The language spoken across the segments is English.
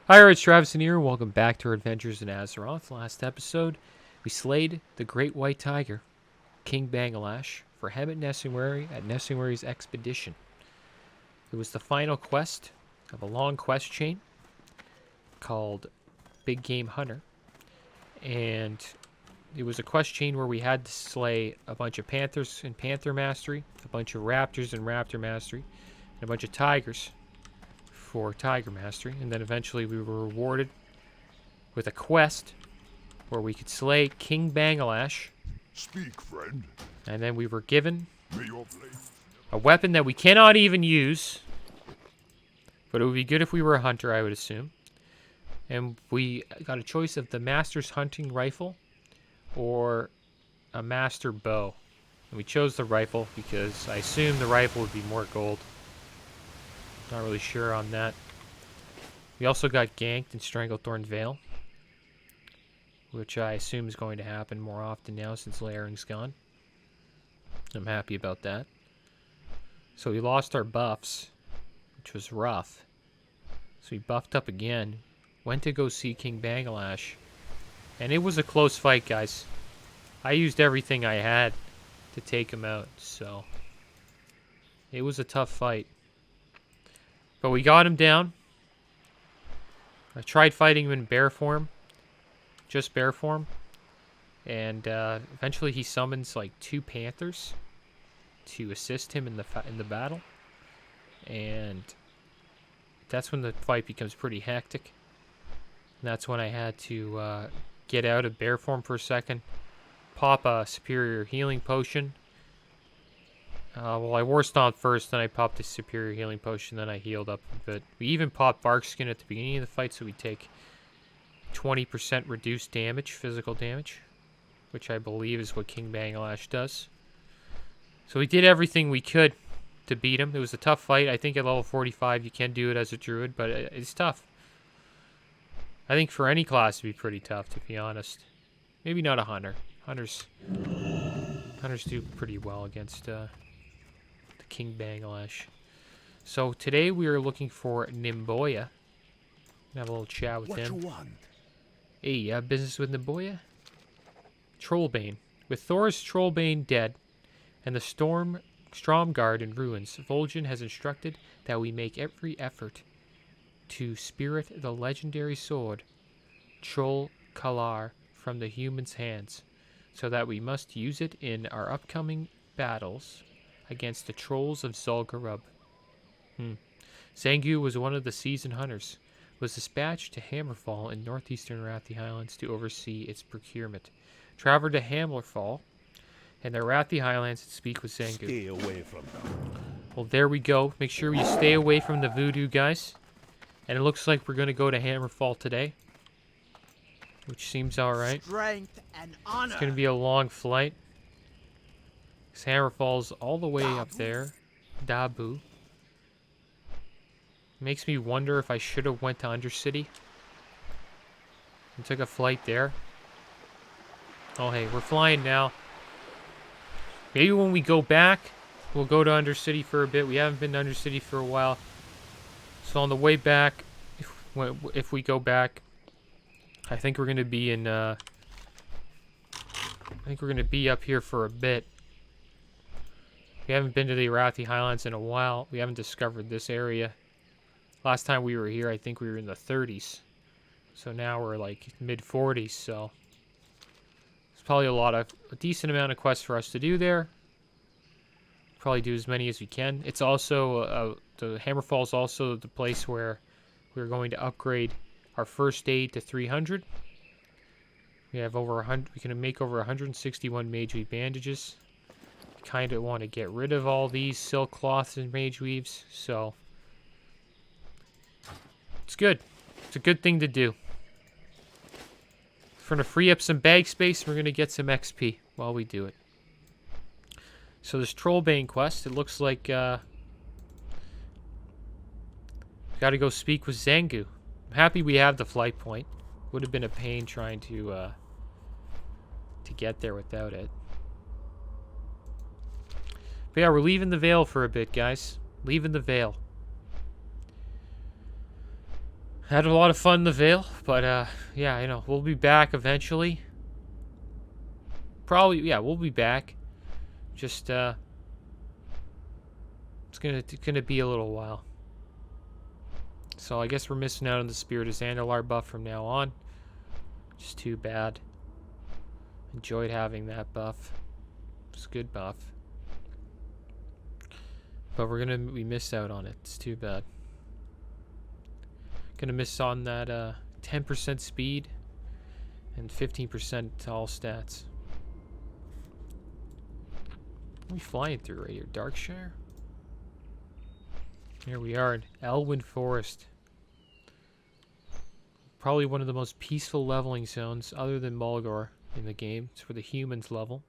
Hi, it's Travis here. Welcome back to our adventures in Azeroth. Last episode, we slayed the Great White Tiger, King Bangalash, for Hemet Nesingwary at Nesingwary's expedition. It was the final quest of a long quest chain called Big Game Hunter, and it was a quest chain where we had to slay a bunch of panthers in Panther Mastery, a bunch of raptors in Raptor Mastery, and a bunch of tigers for Tiger Mastery, and then eventually we were rewarded with a quest where we could slay King Bangalash. Speak, friend. And then we were given May your blade... a weapon that we cannot even use, but it would be good if we were a hunter, I would assume. And we got a choice of the Master's Hunting Rifle or a Master Bow. And we chose the rifle because I assumed the rifle would be more gold. Not really sure on that. We also got ganked in Stranglethorn Vale, which I assume is going to happen more often now since Layering's gone. I'm happy about that. So we lost our buffs, which was rough. So we buffed up again. Went to go see King Bangalash. And it was a close fight, guys. I used everything I had to take him out, so it was a tough fight. But we got him down. I tried fighting him in bear form. Just bear form. And eventually he summons like 2 panthers to assist him in the battle. And that's when the fight becomes pretty hectic. And that's when I had to get out of bear form for a second. Pop a superior healing potion. Well, I war stomped first, then I popped a superior healing potion, then I healed up a bit. We even popped bark skin at the beginning of the fight, so we take 20% reduced damage, physical damage, which I believe is what King Bangalash does. So we did everything we could to beat him. It was a tough fight. I think at level 45 you can do it as a druid, but it's tough. I think for any class it'd be pretty tough, to be honest. Maybe not a hunter. Hunters do pretty well against King Bangalash. So today we are looking for Nimboya. Have a little chat with him. What you want? Hey, you have business with Nimboya? Trollbane. With Thor's Trollbane dead and the Stromguard in ruins, Vol'jin has instructed that we make every effort to spirit the legendary sword Troll Kalar from the human's hands, so that we must use it in our upcoming battles against the trolls of Zul'Gurub. Zangu was one of the seasoned hunters, was dispatched to Hammerfall in northeastern Arathi Highlands to oversee its procurement. Travel to Hammerfall and the Arathi Highlands and speak with Zangu. Stay away from them. Well, there we go. Make sure you stay away from the voodoo guys. And it looks like we're going to go to Hammerfall today, which seems alright. Strength and honor. It's going to be a long flight. Hammerfall's all the way up there. Dabu. Makes me wonder if I should have went to Undercity and took a flight there. Oh, hey, we're flying now. Maybe when we go back, we'll go to Undercity for a bit. We haven't been to Undercity for a while. So on the way back, if we go back, I think we're going to be in, I think we're going to be up here for a bit. We haven't been to the Arathi Highlands in a while. We haven't discovered this area. Last time we were here, I think we were in the 30s. So now we're like mid-40s, so there's probably a decent amount of quests for us to do there. Probably do as many as we can. It's also, the Hammerfall is also the place where we're going to upgrade our first aid to 300. We have over 100, we can make over 161 Mage Weave bandages. Kind of want to get rid of all these silk cloths and Mage Weaves, so it's good. It's a good thing to do. We're going to free up some bag space, we're going to get some XP while we do it. So this Trollbane quest, it looks like got to go speak with Zangu. I'm happy we have the flight point. Would have been a pain trying to get there without it. But yeah, we're leaving the Vale for a bit, guys. Leaving the Vale. Had a lot of fun in the Vale, but yeah, you know, we'll be back eventually. Probably, yeah, we'll be back. Just it's gonna be a little while. So I guess we're missing out on the Spirit of Zandalar buff from now on. Just too bad. Enjoyed having that buff. It's a good buff. But we missed out on it. It's too bad. Gonna miss on that 10% speed and 15% to all stats. What are we flying through right here? Darkshire? Here we are in Elwyn Forest. Probably one of the most peaceful leveling zones other than Mulgore in the game. It's where the humans level.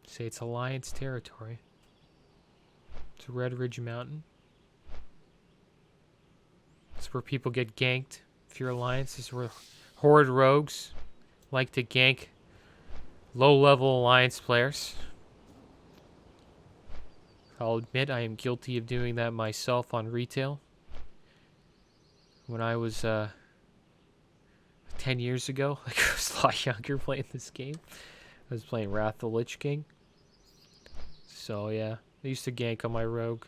Say it's Alliance territory. It's Red Ridge Mountain. It's where people get ganked. If you're Alliance, it's where Horde rogues like to gank low-level Alliance players. I'll admit I am guilty of doing that myself on retail. When I was 10 years ago, like I was a lot younger playing this game. I was playing Wrath of the Lich King. So yeah, I used to gank on my rogue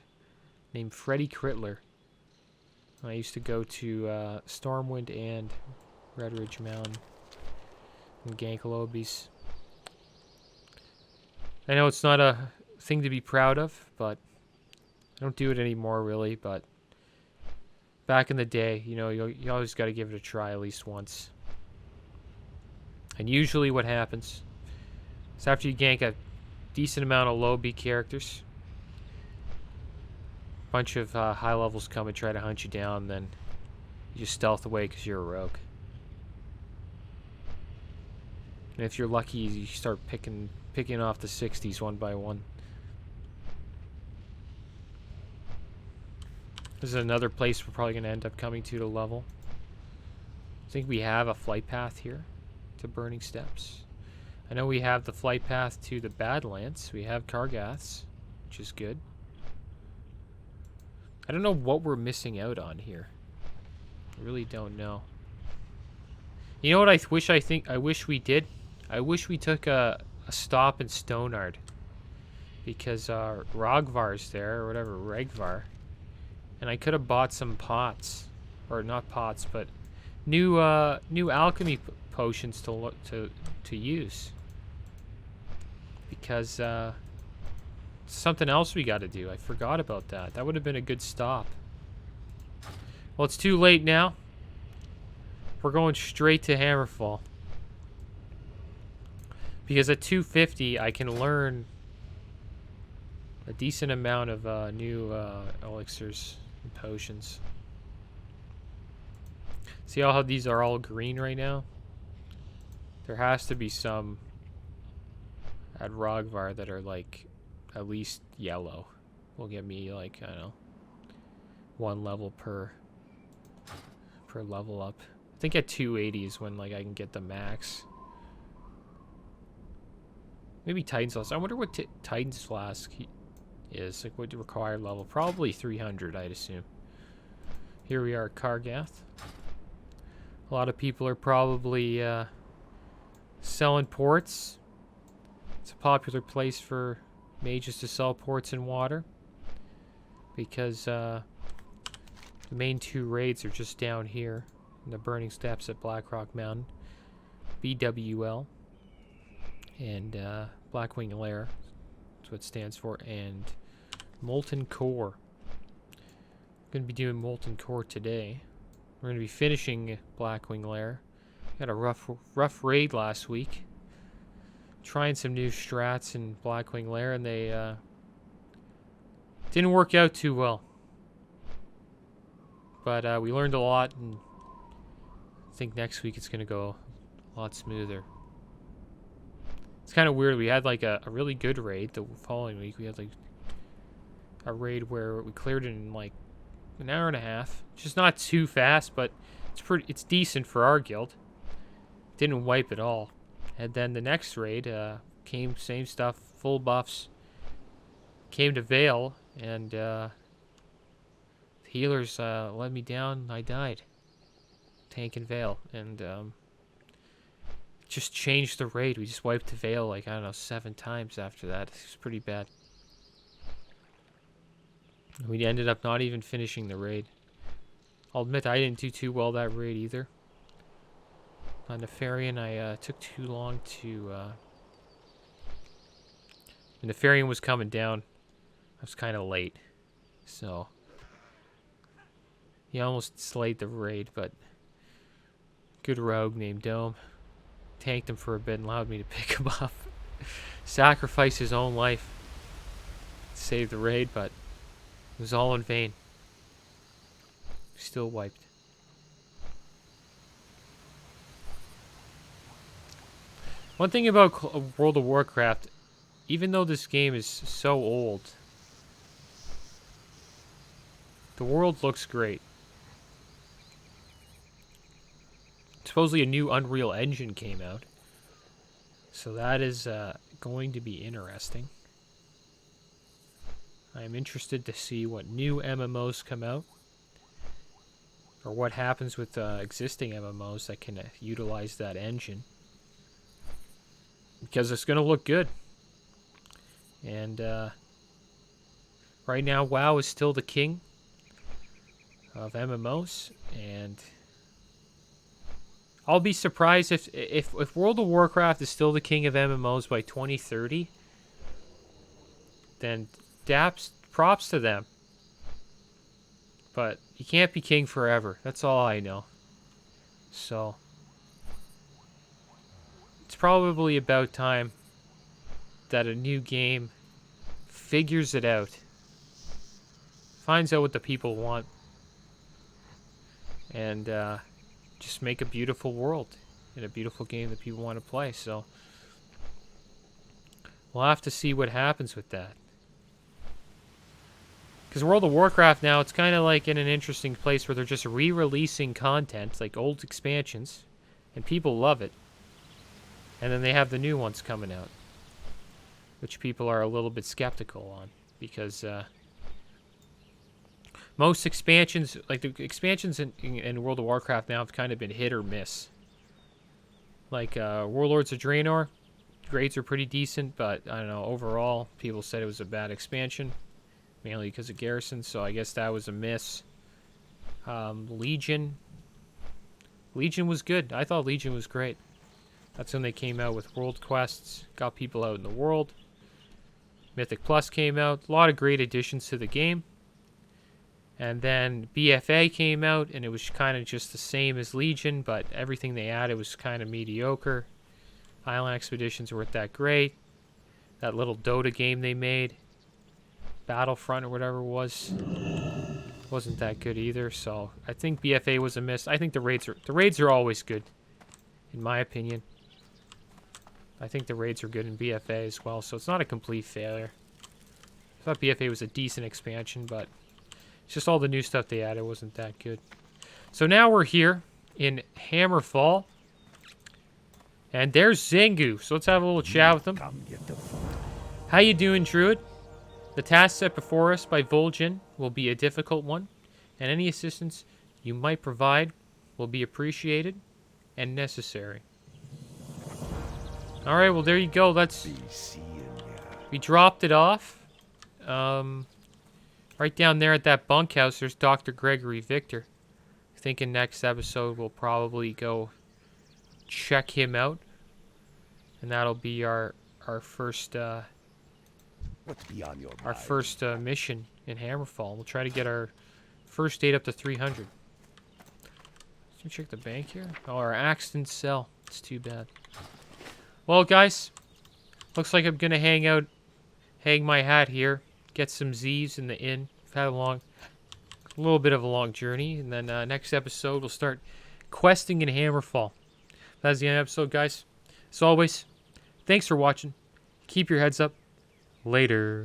named Freddy Crittler. I used to go to Stormwind and Red Ridge Mountain and gank lobies. I know it's not a thing to be proud of, but I don't do it anymore really, but back in the day, you know, you always got to give it a try at least once. And usually what happens is after you gank a decent amount of low B characters, a bunch of high levels come and try to hunt you down, then you just stealth away because you're a rogue. And if you're lucky, you start picking off the 60s one by one. This is another place we're probably going to end up coming to level. I think we have a flight path here to Burning Steps. I know we have the flight path to the Badlands. We have Kargaths, which is good. I don't know what we're missing out on here. I really don't know. You know what I wish we did? I wish we took a stop in Stonard. Because Rogvar's there, or whatever, Regvar. And I could have bought some pots. Or not pots, but new alchemy potions to use. Because something else we got to do. I forgot about that. That would have been a good stop. Well, it's too late now. We're going straight to Hammerfall. Because at 250, I can learn a decent amount of new elixirs and potions. See how these are all green right now? There has to be some at Rogvar that are like at least yellow. Will get me like, I don't know, 1 level per level up. I think at 280 is when like I can get the max. Maybe Titan's Flask. I wonder what Titan's Flask is. Like what required level? Probably 300, I'd assume. Here we are at Kargath. A lot of people are probably selling ports. It's a popular place for mages to sell ports in water. Because the main 2 raids are just down here. In the Burning Steps at Blackrock Mountain. BWL. And Blackwing Lair. That's what it stands for. And Molten Core. I'm going to be doing Molten Core today. We're going to be finishing Blackwing Lair. Had a rough raid last week. Trying some new strats in Blackwing Lair, and they didn't work out too well. But we learned a lot, and I think next week it's going to go a lot smoother. It's kind of weird. We had like a really good raid the following week. We had like a raid where we cleared it in like an hour and a half. Just not too fast, but it's decent for our guild. Didn't wipe at all. And then the next raid came, same stuff, full buffs. Came to Vale, and The healers let me down. I died. Tank and Veil. And just changed the raid. We just wiped the Veil like, I don't know, 7 times after that. It was pretty bad. We ended up not even finishing the raid. I'll admit I didn't do too well that raid either. On Nefarian, I took too long to... When Nefarian was coming down, I was kind of late. So... He almost slayed the raid, but... Good rogue named Dome. Tanked him for a bit and allowed me to pick him up. Sacrificed his own life. To save the raid, but... It was all in vain. Still wiped. One thing about World of Warcraft, even though this game is so old, the world looks great. Supposedly a new Unreal Engine came out, so that is going to be interesting. I'm interested to see what new MMOs come out, or what happens with existing MMOs that can utilize that engine. Because it's going to look good. And right now, WoW is still the king of MMOs. And I'll be surprised if World of Warcraft is still the king of MMOs by 2030. Then props to them. But you can't be king forever. That's all I know. So... It's probably about time that a new game figures it out. Finds out what the people want. And just make a beautiful world. And a beautiful game that people want to play. So we'll have to see what happens with that. Because World of Warcraft now, it's kind of like in an interesting place where they're just re-releasing content, like old expansions. And people love it. And then they have the new ones coming out, which people are a little bit skeptical on, because most expansions, like the expansions in World of Warcraft now, have kind of been hit or miss. Like Warlords of Draenor, grades are pretty decent, but I don't know, overall, people said it was a bad expansion, mainly because of Garrison, so I guess that was a miss. Legion was good. I thought Legion was great. That's when they came out with World Quests, got people out in the world. Mythic Plus came out, a lot of great additions to the game. And then BFA came out, and it was kind of just the same as Legion, but everything they added was kind of mediocre. Island Expeditions weren't that great. That little Dota game they made, Battlefront or whatever it was, wasn't that good either. So I think BFA was a miss. I think the raids are always good, in my opinion. I think the raids are good in BFA as well, so it's not a complete failure. I thought BFA was a decent expansion, but it's just all the new stuff they added wasn't that good. So now we're here in Hammerfall, and there's Zengu. So let's have a little chat with him. How you doing, Druid? The task set before us by Vol'jin will be a difficult one, and any assistance you might provide will be appreciated and necessary. Alright, well there you go. We dropped it off. Right down there at that bunkhouse, there's Dr. Gregory Victor. I think in next episode we'll probably go check him out. And that'll be our first mission in Hammerfall. We'll try to get our first date up to 300. Can you check the bank here? Oh, our axe didn't sell. It's too bad. Well, guys, looks like I'm gonna hang my hat here, get some Z's in the inn. I've had a little bit of a long journey, and then next episode we'll start questing in Hammerfall. That's the end of the episode, guys. As always, thanks for watching. Keep your heads up. Later.